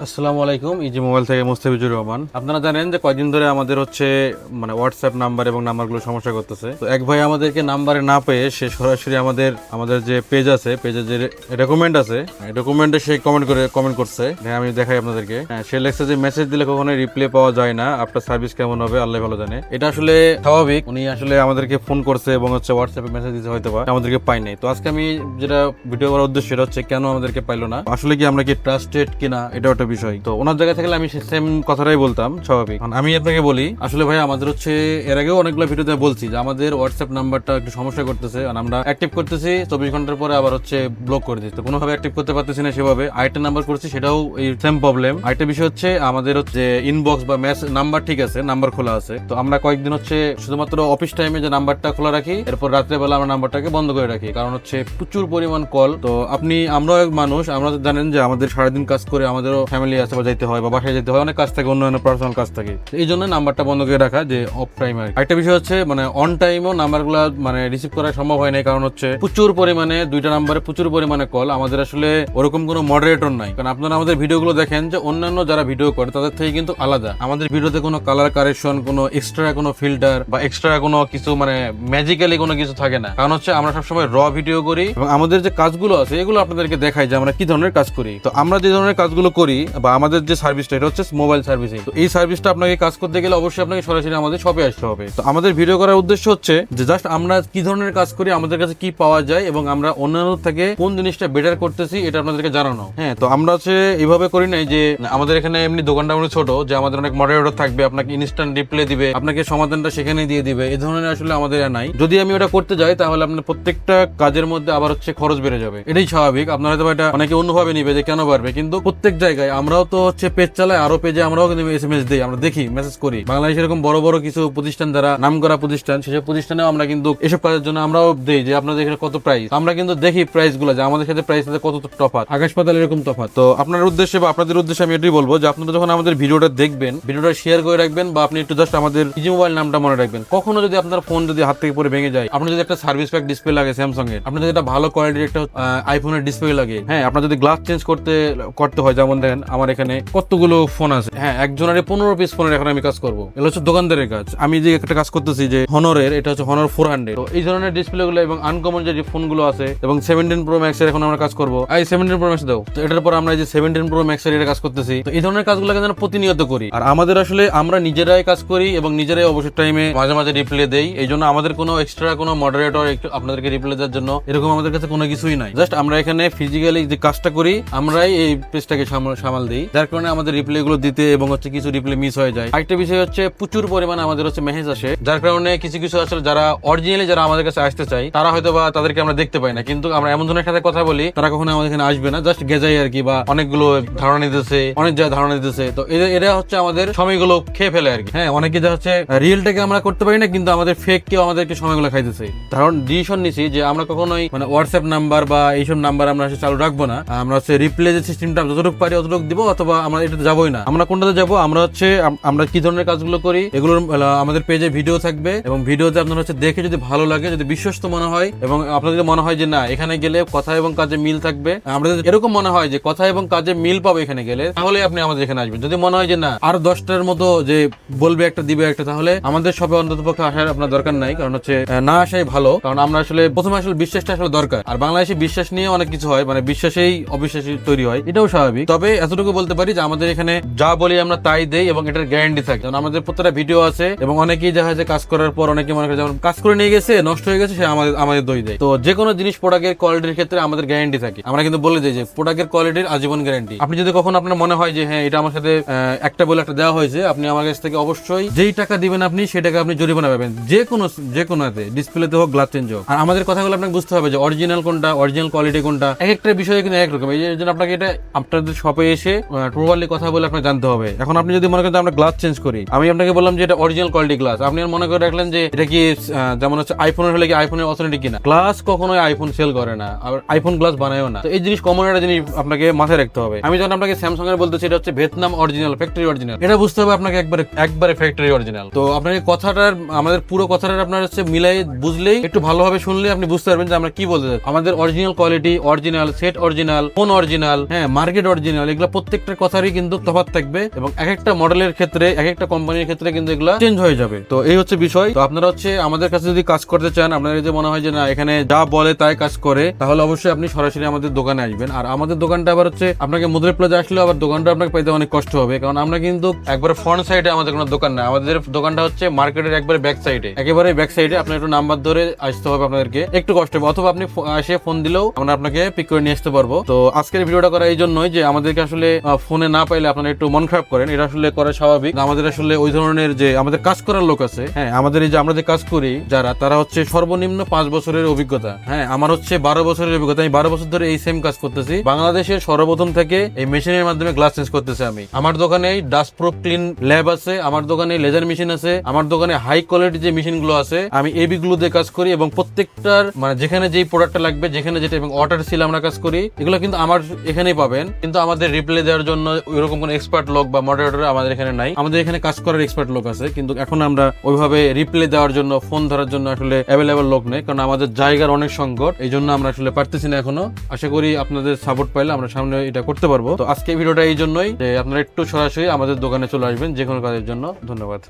আসসালামু আলাইকুম, easy mobile থেকে মুস্তাফিজুর রহমান। আপনারা জানেন যে কয়েকদিন ধরে আমাদের হচ্ছে হোয়াটসঅ্যাপ নাম্বার এবং নাম্বারগুলো সমস্যা করতেছে। তো এক ভাই আমাদেরকে নাম্বারে না পেয়ে সে সরাসরি আমাদের যে পেজ আছে, পেজের যে রেকমেন্ড আছে, ডকুমেন্টে সে কমেন্ট করছে। হ্যাঁ, আমি দেখাই আপনাদেরকে। সে লেখছে যে মেসেজ দিলে কখনোই রিপ্লাই পাওয়া যায় না, আপনার সার্ভিস কেমন হবে আল্লাহ ভালো জানে। এটা আসলে স্বাভাবিক। উনি আসলে আমাদেরকে ফোন করছে এবং হচ্ছে হোয়াটসঅ্যাপে মেসেজ দিতে হয়তো আমাদেরকে পাই নাই। তো আজকে আমি যেটা ভিডিও করার উদ্দেশ্য সেটা হচ্ছে কেন আমাদেরকে পাইলো না, আসলে কি আমরা কি ট্রাস্টেড কিনা, এটা একটা বিষয়। তো ওনার জায়গায় থাকলে আমি সেম কথাটাই বলতাম, স্বাভাবিক। আমি আপনাকে বলি, আসলে ভাই আমাদের হচ্ছে এর আগেও অনেকগুলো ভিডিওতে বলছি যে আমাদের হোয়াটসঅ্যাপ নাম্বারটা একটু সমস্যা করতেছে। আমরা অ্যাক্টিভ করতেছি 24 ঘন্টার পরে আবার হচ্ছে ব্লক করে দিচ্ছি। তো কোনোভাবে অ্যাক্টিভ করতে পারতেছি না সেভাবে। আরেকটা নাম্বার করছি, সেটাও এই সেম প্রবলেম। আরেকটা বিষয় হচ্ছে আমাদের হচ্ছে ইনবক্স বা মেসেজ নাম্বার ঠিক আছে, নাম্বার খোলা আছে। তো আমরা কয়েকদিন হচ্ছে শুধুমাত্র অফিস টাইমে যে নাম্বারটা খোলা রাখি, এরপর রাত্রেবেলা আমরা নাম্বারটাকে বন্ধ করে রাখি, কারণ হচ্ছে প্রচুর পরিমাণ কল। তো আমরাও মানুষ, আমরা জানেন যে আমাদের সারাদিন কাজ করে আমাদেরও ফ্যামিলি আছে বা যাইতে হয় বা বাসায় যেতে হয়, অনেক কাজ থাকে, অন্যান্য পার্সোনাল কাজ থাকে। এই জন্য নাম্বারটা বন্ধ করে রাখা, যে অফ টাইম। একটা বিষয় হচ্ছে অন টাইমও নাম্বারগুলো রিসিভ করা সম্ভব হয় না, কারণ হচ্ছে প্রচুর পরিমাণে দুইটা নাম্বারে প্রচুর পরিমাণে কল। আমাদের আসলে ওরকম কোনো মডারেটর নাই, কারণ আপনারা আমাদের ভিডিওগুলো দেখেন যে অন্যান্য যারা ভিডিও করে তাদের থেকে কিন্তু আলাদা। আমাদের ভিডিওতে কোনো কালার কারেকশন, কোনো এক্সট্রা কোনো ফিল্টার বা এক্সট্রা কোনো কিছু ম্যাজিক্যালি কোনো কিছু থাকে না, কারণ হচ্ছে আমরা সবসময় র ভিডিও করি এবং আমাদের যে কাজগুলো আছে এগুলো আপনাদেরকে দেখাই যে আমরা কি ধরনের কাজ করি। তো আমরা যে ধরনের কাজগুলো করি বা আমাদের যে সার্ভিসটা, এটা হচ্ছে মোবাইল সার্ভিসিং। তো এই সার্ভিসটা আপনাকে কাজ করতে গেলে অবশ্যই আপনাকে সরাসরি আমাদের শপে আসতে হবে। তো আমাদের ভিডিও করার উদ্দেশ্য হচ্ছে যে জাস্ট আমরা কি ধরনের কাজ করি, আমাদের কাছে কি পাওয়া যায় এবং আমরা অন্যান্য থেকে কোন জিনিসটা বেটার করতেছি, এটা আপনাদেরকে জানানো। হ্যাঁ, তো আমরা হচ্ছে এইভাবে করি নাই যে আমাদের এখানে এমনি দোকানটা ছোট, যে আমাদের অনেক মডারেটর থাকবে, আপনাকে ইনস্ট্যান্ট রিপ্লাই দিবে, আপনাকে সমাধানটা সেখানে দিয়ে দিবে, এই ধরনের আসলে আমাদের নাই। যদি আমি ওটা করতে যাই তাহলে আপনার প্রত্যেকটা কাজের মধ্যে আবার হচ্ছে খরচ বেড়ে যাবে। এটাই স্বাভাবিক। আপনারা হয়তো এটা অনেকে অন্যভাবে নিবে যে কেন বাড়বে, কিন্তু প্রত্যেক জায়গায় আমরাও তো হচ্ছে পেজ চালাই, আরো পেজে আমরাও কিন্তু SMS দিই, আমরা দেখি, মেসেজ করি। বাংলাদেশে এরকম বড় বড় কিছু প্রতিষ্ঠান, যারা নাম করা প্রতিষ্ঠান, সেসব প্রতিষ্ঠানেও আমরা কিন্তু এসব কাজের জন্য আমরাও দেই যে আপনাদের এখানে কত প্রাইস। আমরা কিন্তু দেখি প্রাইস গুলো, যে আমাদের সাথে প্রাইস কত তফাৎ, আকাশ পাতাল এরকম তফাৎ। তো আপনার উদ্দেশ্যে বা আপনাদের উদ্দেশ্যে আমি এটাই বলবো যে আপনারা যখন আমাদের ভিডিওটা দেখবেন, ভিডিওটা শেয়ার করে রাখবেন, বা আপনি একটু জাস্ট আমাদের ইজি মোবাইল নামটা মনে রাখবেন। কখনো যদি আপনার ফোন যদি হাত থেকে পরে ভেঙে যায়, আপনার যদি একটা সার্ভিস প্যাক ডিসপ্লে লাগে স্যামসাং এর, আপনার যদি একটা ভালো কোয়ালিটির একটা আইফোনের ডিসপ্লে লাগে, হ্যাঁ, আপনার যদি গ্লাস চেঞ্জ করতে হয়, যেমন দেখেন আমার এখানে কতগুলো ফোন আছে, হ্যাঁ, একজনের 15 পিস ফোনের এখন আমি কাজ করবো। এগুলো হচ্ছে দোকানদারের কাজ। আমি যে একটা কাজ করতেছি যে হনরের, এটা হচ্ছে হনর 400। তো এই ধরনের ডিসপ্লে গুলো এবং আনকমন যে ফোনগুলো আছে, এবং 17 প্রো ম্যাক্স এর এখন আমরা কাজ করবো। 17 প্রো ম্যাক্স দাও। তো এটার পর আমরা যে 17 প্রো ম্যাক্স এর এটা কাজ করতেছি। তো এই ধরনের কাজগুলো কিন্তু প্রতিনিয়ত করি। আর আমাদের আসলে আমরা নিজেরাই কাজ করি এবং নিজেরাই অবসর টাইমে মাঝে মাঝে রিপ্লাই দেই। এই জন্য আমাদের কোনো এক্সট্রা কোনো মডারেটর আপনাদেরকে রিপ্লাই দেওয়ার জন্য এরকম আমাদের কাছে কোনো কিছুই নাই। জাস্ট আমরা এখানে ফিজিক্যালি যে কাজটা করি, আমরাই এই পেজটাকে সামাল দিই, যার কারণে আমাদের রিপ্লাই গুলো দিতে এবং হচ্ছে কিছু রিপ্লাই মিস হয়ে যায়। আরেকটা বিষয় হচ্ছে প্রচুর পরিমাণে আমাদের হচ্ছে মেসেজ আসে, যার কারণে কিছু আসলে যারা অরিজিনালি যারা আমাদের কাছে আসতে চাই, তারা হয়তো বা তাদেরকে আমরা দেখতে পাই না, কিন্তু আমরা এমন জনের সাথে কথা বলি তারা কখনো আমাদের এখানে আসবে না, জাস্ট গেজাই আর কি, বা অনেকগুলো ধারণা দিতেছে, অনেক জায়গায় ধারণা দিতেছে। তো এরা হচ্ছে আমাদের সময়গুলো খেয়ে ফেলে আর কি। হ্যাঁ, অনেকে যা হচ্ছে রিয়েলটাকে আমরা করতে পারি না, কিন্তু আমাদের ফেক কেউ আমাদেরকে সময়গুলো খাইতেছে। কারণ ডিসিশন নিছি যে আমরা কখনোই হোয়াটসঅ্যাপ নাম্বার বা এইসব নাম্বার আমরা চালু রাখবো না। আমরা হচ্ছে রিপ্লাই যে সিস্টেমটা যতটুকু পারি অতটুকু দিব, অথবা আমরা এটাতে যাবোই না। আমরা কোনটাতে যাবো, আমরা হচ্ছে আমরা কি ধরনের কাজগুলো করি এগুলোর আমাদের পেজে ভিডিও থাকবে, এবং ভিডিওতে আপনারা হচ্ছে দেখে যদি ভালো লাগে, যদি বিশ্বস্ত মনে হয়, এবং আপনাদের যদি মনে হয় যে না এখানে গেলে কথা এবং কাজে মিল থাকবে, আমরা যদি এরকম মনে হয় যে কথা এবং কাজে মিল পাবো এখানে গেলে, তাহলে আপনি আমাদের এখানে আসবেন। যদি মনে হয় যে না আর 10টার মতো যে বলবে একটা দিবে একটা, তাহলে আমাদের সবে অন্তত পক্ষে আসার আপনার দরকার নাই। কারণ হচ্ছে না আসাই ভালো, কারণ আমরা আসলে প্রথমে আসলে বিশ্বাসটা আসলে দরকার। আর বাংলাদেশে বিশ্বাস নিয়ে অনেক কিছু হয়, বিশ্বাসেই অবিশ্বাসী তৈরি হয়, এটাও স্বাভাবিক। তবে এতটুকু বলতে পারি যে আমাদের এখানে যা বলি আমরা তাই দেই, এবং এটার গ্যারান্টি থাকে। কারণ আমাদের প্রত্যেকটা ভিডিও আছে, এবং অনেকেই দেখা যায় কাজ করার পর অনেকে মনে করে যেমন কাজ করে নিয়ে গেছে, নষ্ট হয়ে গেছে, সে আমাদের দই দেয়। তো যে কোনো জিনিস প্রোডাক্টের কোয়ালিটির ক্ষেত্রে আমাদের গ্যারান্টি থাকে। আমরা কিন্তু বলে দিই যে প্রোডাক্টের কোয়ালিটির আজীবন গ্যারান্টি। আপনি যদি কখনো আপনার মনে হয় যে হ্যাঁ এটা আমার সাথে একটা বলে একটা দেওয়া হয়েছে, আপনি আমার কাছ থেকে অবশ্যই যেই টাকা দিবেন আপনি সেই টাকা আপনি জরিমানা পাবেন, যে কোনো ডিসপ্লেতে হোক, গ্লাস চেঞ্জ হোক। আর আমাদের কথাগুলো আপনাকে বুঝতে হবে যে অরিজিনাল কোনটা, অরিজিনাল কোয়ালিটি কোনটা, এক একটা বিষয়ে কিন্তু এক রকম। এই জন্য আপনাকে এটা আপনাদের শপে এসে প্রপারলি কথা বলে আপনাকে জানতে হবে। এখন আপনি যদি মনে করেন আমরা গ্লাস চেঞ্জ করি, আমি আপনাকে বললাম যে এটা অরিজিনাল কোয়ালিটি গ্লাস, আপনি মনে করে রাখলেন যে এটা কি যেমন হচ্ছে আইফোনের হলে কি আইফোনের অথেন্টিক কিনা। গ্লাস কখনোই আইফোন সেল করে না, আর আইফোন গ্লাস বানায়ও না। তো এই জিনিস কমন একটা জিনিস আপনাকে মাথায় রাখতে হবে। আমি যখন আপনাকে স্যামসাং এর বলতেছি এটা হচ্ছে ভিয়েতনাম অরিজিনাল, ফ্যাক্টরি অরিজিনাল, এটা বুঝতে হবে আপনাকে একবারে ফ্যাক্টরি অরিজিনাল। তো আপনাকে কথাটার আমাদের পুরো কথাটার আপনার হচ্ছে মিলাই বুঝলেই, একটু ভালোভাবে শুনলে আপনি বুঝতে পারবেন যে আমরা কি বলতে চাই। আমাদের original quality, original set, original phone, original, হ্যাঁ, মার্কেট অরিজিনাল, এগুলো প্রত্যেকটা কথারই কিন্তু তফাৎ থাকবে এবং এক একটা মডেলের ক্ষেত্রে এক একটা কোম্পানির ক্ষেত্রে কিন্তু এগুলা চেঞ্জ হয়ে যাবে। তো এই হচ্ছে বিষয়। তো আপনারা হচ্ছে আমাদের কাছে যদি কাজ করতে চান, আপনার যদি মনে হয় যে না এখানে যা বলে তাই কাজ করে, তাহলে অবশ্যই আপনি সরাসরি আমাদের দোকানে আসবেন। আর আমাদের দোকানটা আবার হচ্ছে আপনাকে মধুরী প্লাজা আসলে আবার দোকানটা আপনাকে পাইতে অনেক কষ্ট হবে, কারণ আমরা কিন্তু একবারে ফ্রন্ট সাইডে আমাদের কোনো দোকান না, আমাদের দোকানটা হচ্ছে মার্কেটের একবারে ব্যাক সাইডে, একেবারে ব্যাক সাইডে। আপনার একটু নাম্বার ধরে আসতে হবে, আপনাদেরকে একটু কষ্ট হবে, অথবা আপনি এসে ফোন দিলেও আমরা আপনাকে পিক করে নিয়ে আসতে পারবো। তো আজকের ভিডিওটা করা এই জন্যই যে আমাদেরকে আসলে ফোনে না পাইলে আপনারা একটু মন খারাপ করেন, এটা আসলে করা স্বাভাবিক। আমাদের আসলে ওই ধরনের যে আমাদের কাজ করার লোক আছে, হ্যাঁ আমাদের এই যে আমরা যে কাজ করি যারা, তারা হচ্ছে সর্বনিম্ন 5 বছরের অভিজ্ঞতা। হ্যাঁ আমার হচ্ছে 12 বছরের অভিজ্ঞতা, আমি 12 বছর ধরে এই সেম কাজ করতেছি। বাংলাদেশের সর্বপ্রথম থেকে এই মেশিনের মাধ্যমে গ্লাস চেঞ্জ করতেছি আমি। আমার দোকানে ডাস্ট প্রুফ ক্লিন ল্যাব আছে, আমার দোকানে লেজার মেশিন আছে, আমার দোকানে হাই কোয়ালিটি যে মেশিন গুলো আছে আমি এবি গুলো দিয়ে কাজ করি, এবং প্রত্যেকটার মানে যেখানে যেই প্রোডাক্টটা লাগবে, যেখানে যেটা, এবং অর্ডার ছিল আমরা কাজ করি, এগুলো কিন্তু আমার এখানেই পাবেন। কিন্তু আমাদের রিপ্লাই দেওয়ার জন্য ওইরকম কোনো এক্সপার্ট লোক বা মডারেটর আমাদের এখানে নাই। আমাদের এখানে কাজ করার এক্সপার্ট লোক আছে, কিন্তু এখন আমরা ওইভাবে রিপ্লাই দেওয়ার জন্য, ফোন ধরার জন্য আসলে অ্যাভেলেবল লোক নেই, কারণ আমাদের জায়গার অনেক সংকট, এই জন্য আমরা আসলে পারতেছি না এখনো। আশা করি আপনাদের সাপোর্ট পাইলে আমরা সামনে এটা করতে পারবো। তো আজকে ভিডিওটা এই জন্যই যে আপনারা একটু সরাসরি আমাদের দোকানে চলে আসবেন যে কোনো কাজের জন্য। ধন্যবাদ।